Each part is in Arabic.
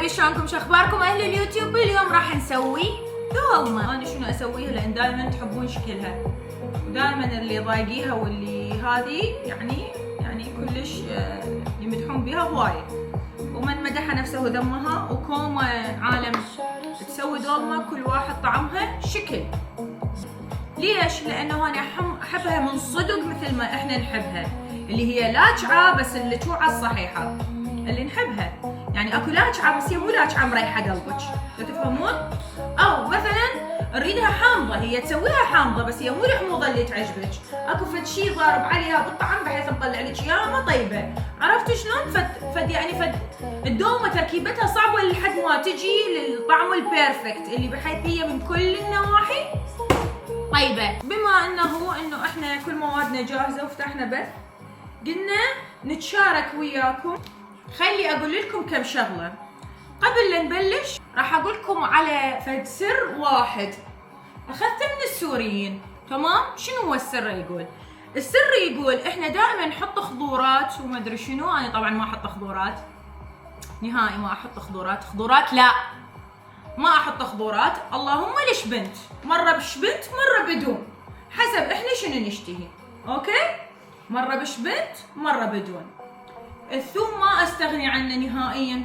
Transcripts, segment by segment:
حبايبي شلونكم؟ شو اخباركم اهل اليوتيوب؟ اليوم راح نسوي دولمة. انا شنو اسويها لان دائما تحبون شكلها ودائما اللي ضايقيها واللي هذه يعني كلش يمدحون بها هوايه، ومن مدح نفسه ذمها، وكوم عالم تسوي دولمة كل واحد طعمها شكل. ليش؟ لانه انا احبها من صدق مثل ما احنا نحبها، اللي هي لاجعه بس اللجوعه الصحيحه اللي نحبها. يعني اكو لاجعه بس هي مو لاجعه مريحه قلبك، تفهمون؟ او مثلا نريدها حامضه، هي تسويها حامضه بس هي مو الحموضه اللي تعجبك، اكو فد شيء ضارب عليها بالطعم بحيث نطلع لك اياها ما طيبه. عرفتوا شلون؟ فد الدولمه تركيبتها صعبه لحد ما تجي للطعم البيرفكت اللي بحيث هي من كل النواحي طيبه. بما انه احنا كل موادنا جاهزه وفتحنا بث، قلنا نتشارك وياكم. خلي اقول لكم كم شغله قبل لا نبلش. راح اقول لكم على فد سر واحد اخذته من السوريين، تمام؟ شنو هو السر؟ يقول السر يقول احنا دائما نحط خضورات وما ادري شنو. انا طبعا ما احط خضورات نهائي، ما احط خضورات لا، ما احط خضورات. اللهم ليش بنت، مره بشبنت مره بدون، حسب احنا شنو نشتهي. اوكي، مره بشبنت مره بدون. الثوم ما استغني عنه نهائيا،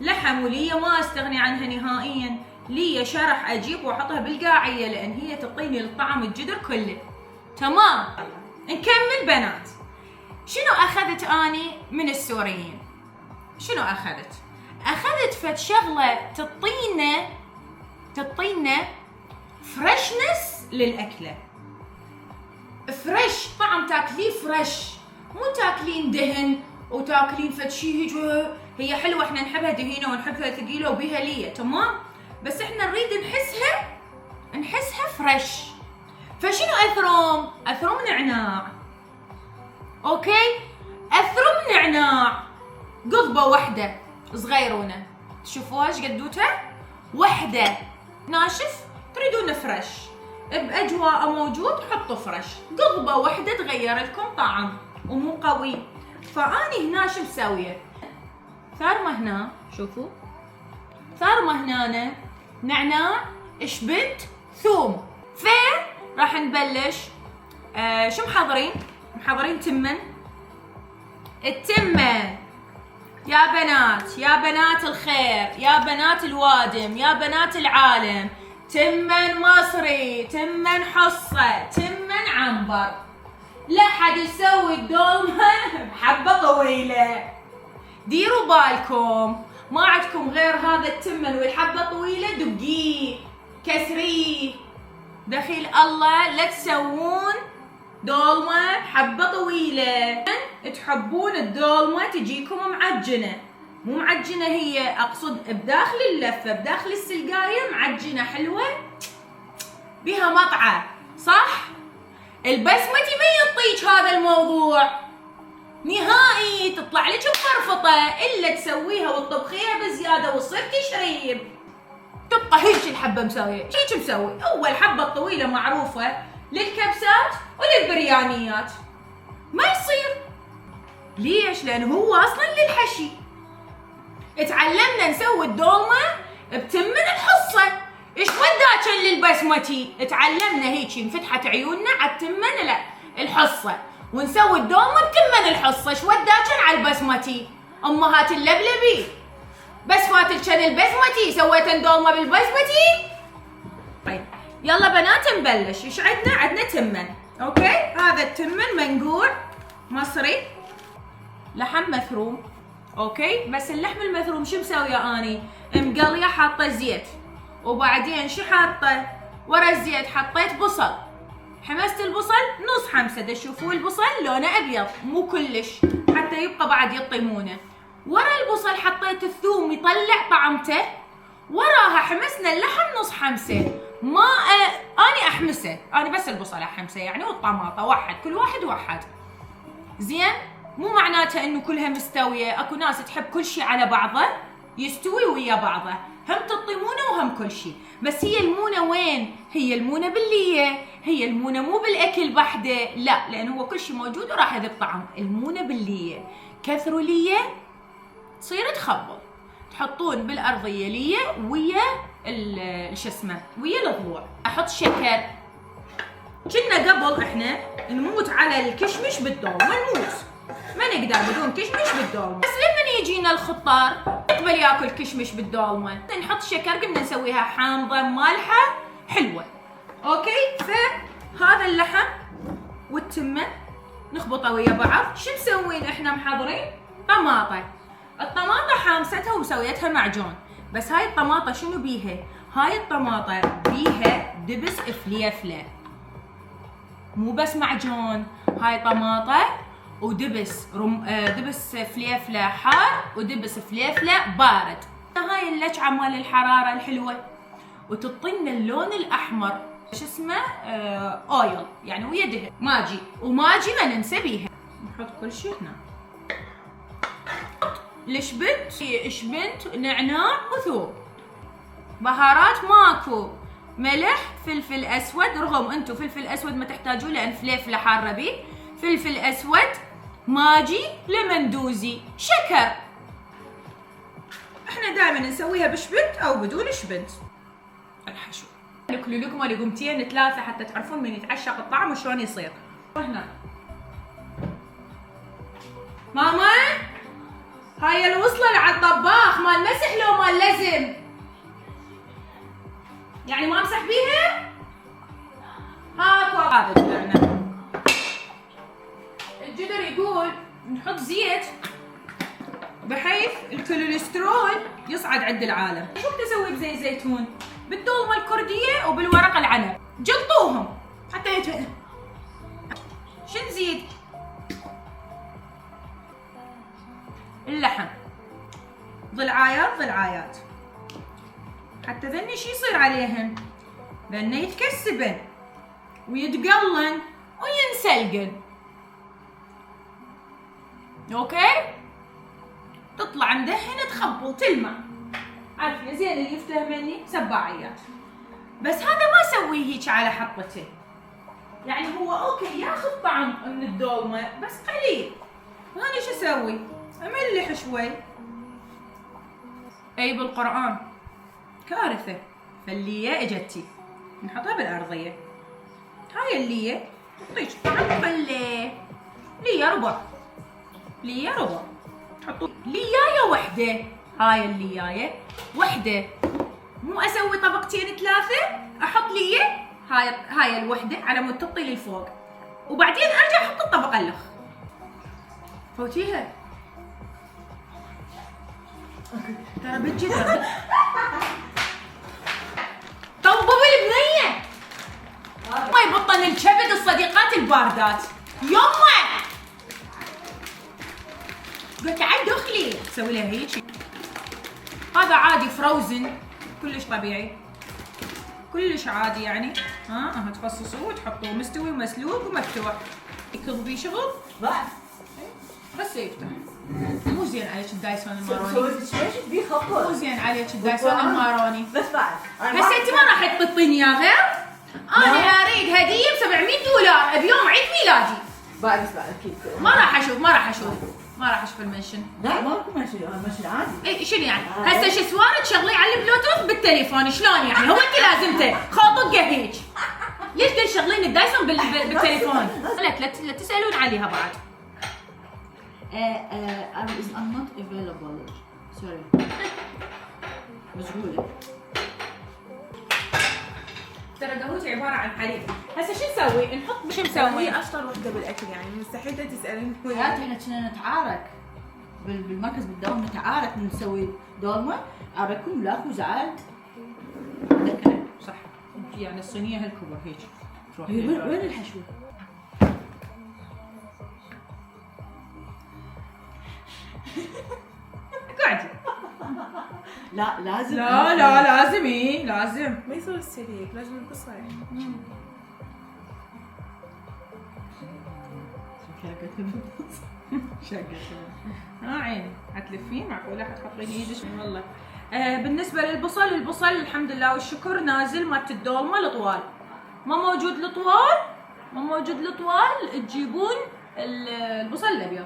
لحم وليه ما استغني عنها نهائيا. ليه شرح اجيب واحطها بالقاعيه لان هي تعطيني الطعم الجدر كله. تمام، نكمل بنات. شنو اخذت اني من السوريين؟ شنو اخذت فد شغله تعطينا فريشنس للاكله. فريش، طعم تاكليه فريش، مو تاكلين دهن وتاكلين فد شيء. هي حلوه، احنا نحبها دهينه ونحبها ثقيله وبيها ليه، تمام؟ بس احنا نريد نحسها فريش. فشنو اثرم نعناع. اوكي، اثرم نعناع قضبه واحده صغيرونه، تشوفوها ايش قدوته؟ واحده. ناشف تريدون فريش، باجواء موجود حطوا فريش. قضبه واحده تغير لكم طعم ومو قوي. فاني هنا شو مسويه؟ ثارمه هنا، شوفوا ثارمه هنا نعناع، شبنت، ثوم. راح نبلش. شو محضرين تمن. التمن يا بنات الخير، يا بنات الوادم، يا بنات العالم، تمن مصري، تمن حصه، تمن عنبر. لا حد يسوي الدولمة بحبة طويلة. ديروا بالكم، ما عندكم غير هذا التمن والحبة طويلة، دقيه كسريه. دخيل الله لا تسوون دولمة بحبة طويلة. تحبون الدولمة تجيكم معجنة، مو معجنة، هي اقصد بداخل اللفة بداخل السلقاية معجنة حلوة بها مطعة، صح؟ البسمتي ما يعطيك هذا الموضوع نهائي، تطلع لك مفرفطه الا تسويها وتطبخيها بزياده وتصير تشريب. تبقى هيك الحبه مسويه، هيك مسوي. اول حبه طويله معروفه للكبسات وللبريانيات، ما يصير. ليش؟ لانه هو اصلا للحشي. تعلمنا نسوي الدولمه بتمن الحصه، ايش وداك للبسمتي؟ تعلمنا هيك انفتحت عيوننا على التمن لا الحصه، ونسوي الدولمه بتمن الحصه. ايش وداك على البسمتي؟ امهات اللبلبي بس فاتلكن البسمتي سويتن دولمه بالبسمتي. طيب يلا بنات نبلش. ايش عندنا تمن. اوكي، هذا التمن منقوع مصري، لحم مثروم. اوكي، بس اللحم المثروم شو مسويه اني؟ مقليه، حاطه زيت، وبعدين شو حاطه ورا الزيت؟ حطيت بصل، حمست البصل نص حمسه. تشوفوا البصل لونه ابيض مو كلش حتى يبقى بعد يطيمونه. ورا البصل حطيت الثوم يطلع طعمته، وراها حمسنا اللحم نص حمسه. ما اني احمسه، اني بس البصل احمسه يعني، والطماطه واحد، كل واحد واحد. زين، مو معناتها انه كلها مستويه، اكو ناس تحب كل شيء على بعضه يستوي ويا بعضه، هم تطيمونه وهم كل شيء. بس هي المونه وين؟ هي المونه بالليه، هي المونه مو بالاكل بحده، لا، لانه هو كل شيء موجود وراح يذوق طعم. المونه بالليه، كثروا ليه تصير تخبل، تحطون بالارضيه ليه ويا شو اسمه ويا الضلوع. احط شكر. كنا قبل احنا نموت على الكشمش بالدولمه، نموت ما نقدر بدون كشمش بالدولمه، بس لما يجينا الخطار يقبل ياكل كشمش بالدولمه، نحط شكر. قمنا نسويها حامضه مالحه حلوه. اوكي، فهذا اللحم والتمه نخبطه ويا بعض. شو مسوين احنا محضرين؟ طماطه. الطماطه حامستها وسويتها معجون، بس هاي الطماطه شنو بيها؟ هاي الطماطه بيها دبس فليفله، مو بس معجون. هاي طماطه ودبس دبس فليفله حار ودبس فليفله بارد. هاي اللجعه مال الحراره الحلوه، وتعطينا اللون الاحمر شو اسمه اويل يعني ويا دهن. ماجي وماجي ما ننسى بيها. نحط كل شيء هنا. شبنت نعناع وثوم. بهارات ماكو. ملح، فلفل اسود، رغم انتم فلفل اسود ما تحتاجون لان فليفله حاره بيه. فلفل اسود، ماجي، لمندوزي، شكر. احنا دائما نسويها بشبنت او بدون شبنت. الحشو ناكلوا لكم لقمتين 3 حتى تعرفون من يتعشق الطعم وشلون يصير. هنا ماما، هاي الوصله على الطباخ مال مسح لو مال لزم؟ يعني ما امسح بيها؟ هاكو هذا جدرنا. الجدر يقول نحط زيت بحيث الكوليسترول يصعد عند العالم. شو بتسوي بزيت زيتون؟ بالدولمه الكرديه وبالورق العنب، جلطوهم حتى يتفهم. شو نزيد؟ اللحم ضلعايات حتى ذني شو يصير عليهن؟ ذني يتكسبن ويتقلن وينسلقن. اوكي، تطلع مدهنه تخبل تلمع. عارفه زين اللي يفتهم مني سباعيات، بس هذا ما اسويه هيك على حطته. يعني هو اوكي ياخذ طعم من الدولمه بس قليل. هاني شو اسوي؟ املح شوي. اي بالقران كارثه. فالليه اجتي نحطها بالارضيه. هاي الليه تعطيك طعم خليه. ليه ربع تحطوا ليايه وحده. هاي الليايه وحده، مو اسوي طبقتين 3. احط ليه هاي الوحده على مود تطي للفوق، وبعدين ارجع احط الطبقه الاخ. فوتيها ترى بالجدر. طوبوا البنيه ما يبطل الكبد الصديقات الباردات. يمه قلت تعال دخلي سوي لها هيك. هذا عادي فروزن، كلش طبيعي كلش عادي يعني. ها تفصصوه وتحطوه مستوي ومسلوق ومفتوح. يكذبي شغل بعد بس يفتح. مو زين عليك الدايسون الماروني. بيه خبر. مو زين عليك الدايسون الماروني. بس بعد هسه انت ما راح تطيني اياه غير. انا اريد هديه ب$700 بيوم عيد ميلادي. بعد اكيد ما راح اشوف المنشن. لا ماكو منشن عادي. اي شنو يعني؟ هسه شو سوالف تشغليه على البلوتوث بالتليفون شلون يعني؟ هو انت لازمته خاطقه هيك. ليش تشغلين الدايسون بالتليفون؟ لا تسالون عليها بعد. I'm not available. Sorry. مشغولة. ترى قهوتي عبارة عن حليب. هسه شو نسوي؟ نحط شو نسوي؟ هي اشطر وحده بالاكل يعني مستحيل تسالين. حياتي احنا كنا نتعارك بالمركز بالدوام، نتعارك نسوي دولمه. اركم لاكو زعل. ذكرت صح. يعني الصينية هالكبر هيك. تروح وين الحشوه؟ قاعدي. لا لازم. لا لازم. لازم ما يصير السليك، لازم البصل. شقتها. عيني حتلفين معقوله حتحطين ايدك والله. بالنسبه البصل الحمد لله والشكر نازل مالت الدولمه الطوال. ما موجود الطوال تجيبون البصل الابيض.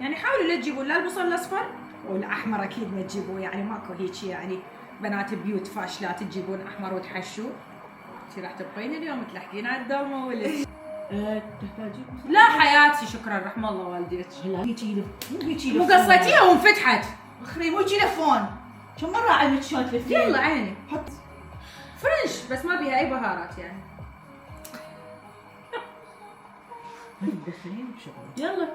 يعني حاولوا لا تجيبون لا البصل الاصفر والاحمر اكيد ما تجيبوه، يعني ماكو هيك يعني بنات بيوت فاشلات تجيبون احمر وتحشوا. انتي راح تبقين اليوم تلحقين على الدومه ولا تحتاجين لا حياتي شكرا رحم الله والديك. لا هيك مو هيك مو قصيتيها وانفتحت. اخري مو هيك فون. كم مره اعلمك شلون تلفين؟ يلا عيني حط فرنش بس ما بيها اي بهارات يعني. تدخلين بشغل. يلا